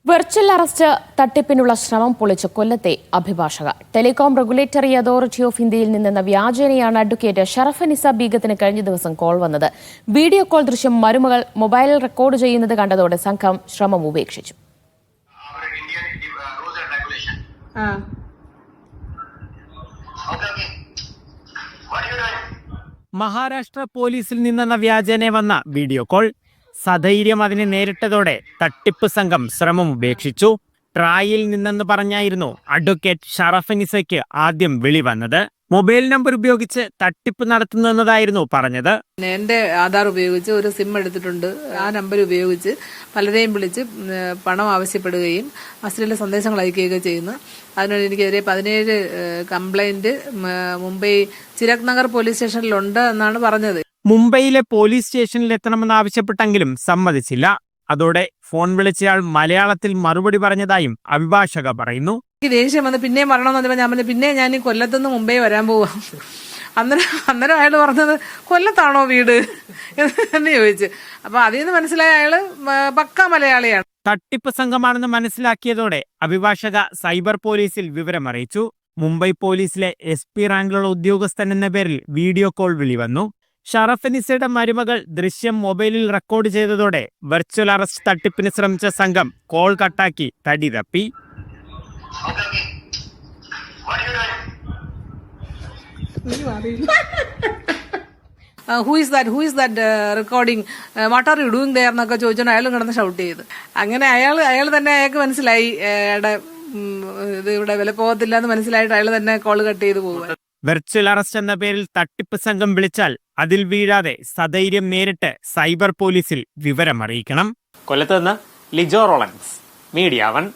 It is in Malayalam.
വെർച്വൽ അറസ്റ്റ് തട്ടിപ്പിനുള്ള ശ്രമം പൊളിച്ച കൊല്ലത്തെ അഭിഭാഷക. ടെലികോം റെഗുലേറ്ററി അതോറിറ്റി ഓഫ് ഇന്ത്യയിൽ നിന്നെന്ന വ്യാജേനയാണ് അഡ്വക്കേറ്റ് ഷറഫനിസ ബീഗത്തിന് കഴിഞ്ഞ ദിവസം കോൾ വന്നത്. വീഡിയോ കോൾ ദൃശ്യം മരുമകൾ മൊബൈലിൽ റെക്കോർഡ് ചെയ്യുന്നത് കണ്ടതോടെ സംഘം ശ്രമം ഉപേക്ഷിച്ചു. മഹാരാഷ്ട്ര പോലീസിൽ നിന്നെന്ന വ്യാജേന വന്ന വീഡിയോ കോൾ സധൈര്യം അതിനെ നേരിട്ടതോടെ തട്ടിപ്പ് സംഘം ശ്രമം ഉപേക്ഷിച്ചു. ട്രായിൽ നിന്നെന്ന് പറഞ്ഞായിരുന്നു അഡ്വക്കേറ്റ് ഷറഫനിസയ്ക്ക് ആദ്യം വിളി വന്നത്. മൊബൈൽ നമ്പർ ഉപയോഗിച്ച് തട്ടിപ്പ് നടത്തുന്നതായിരുന്നു പറഞ്ഞത്. എന്റെ ആധാർ ഉപയോഗിച്ച് ഒരു സിം എടുത്തിട്ടുണ്ട്. ആ നമ്പർ ഉപയോഗിച്ച് പലരെയും വിളിച്ച് പണം ആവശ്യപ്പെടുകയും അശ്ലീല സന്ദേശങ്ങൾ അയക്കുകയൊക്കെ ചെയ്യുന്നു. അതിനോട് എനിക്കെതിരെ 17 കംപ്ലൈന്റ് മുംബൈ ചിരക് നഗർ പോലീസ് സ്റ്റേഷനിലുണ്ട് എന്നാണ് പറഞ്ഞത്. മുംബൈയിലെ പോലീസ് സ്റ്റേഷനിൽ എത്തണമെന്ന് ആവശ്യപ്പെട്ടെങ്കിലും സമ്മതിച്ചില്ല. അതോടെ ഫോൺ വിളിച്ചയാൾ മലയാളത്തിൽ മറുപടി പറഞ്ഞതായും അഭിഭാഷക പറയുന്നു. എനിക്ക് ദേഷ്യം വന്ന് പിന്നെയും വരണമെന്ന് പറഞ്ഞപ്പോൾ ഞാൻ പറഞ്ഞു, പിന്നെ ഞാൻ ഈ കൊല്ലത്തുനിന്ന് മുംബൈ വരാൻ പോവാം. അന്നേരം അയാൾ പറഞ്ഞത്, കൊല്ലത്താണോ വീട് എന്ന് ചോദിച്ചു. അപ്പൊ അതിൽ നിന്ന് മനസ്സിലായ അയാള് പക്ക മലയാളിയാണ്. തട്ടിപ്പ് സംഘമാണെന്ന് മനസ്സിലാക്കിയതോടെ അഭിഭാഷക സൈബർ പോലീസിൽ വിവരമറിയിച്ചു. മുംബൈ പോലീസിലെ SP റാങ്കിലുള്ള ഉദ്യോഗസ്ഥൻ എന്ന പേരിൽ വീഡിയോ കോൾ വിളി വന്നു. ഷറഫനിസയുടെ മരുമകൾ ദൃശ്യം മൊബൈലിൽ റെക്കോർഡ് ചെയ്തതോടെ വെർച്വൽ അറസ്റ്റ് തട്ടിപ്പിന് ശ്രമിച്ച സംഘം കോൾ കട്ടാക്കി തടി തപ്പി. Who is that recording, what are you doing there എന്നൊക്കെ ചോദിച്ചാൽ അയാളും കിടന്ന് ഷൗട്ട് ചെയ്ത്. അങ്ങനെ അയാൾ തന്നെ അയാൾക്ക് മനസ്സിലായി അയാളുടെ ഇത് ഇവിടെ വില പോകത്തില്ല എന്ന് മനസ്സിലായിട്ട് അയാൾ തന്നെ കോൾ കട്ട് ചെയ്ത് പോകുക. വെർച്വൽ അറസ്റ്റ് എന്ന പേരിൽ തട്ടിപ്പ് സംഘം വിളിച്ചാൽ അതിൽ വീഴാതെ സധൈര്യം നേരിട്ട് സൈബർ പോലീസിൽ വിവരമറിയിക്കണം. കൊല്ലത്ത് നിന്ന് ലിജോ റോളൻസ്, മീഡിയ 1.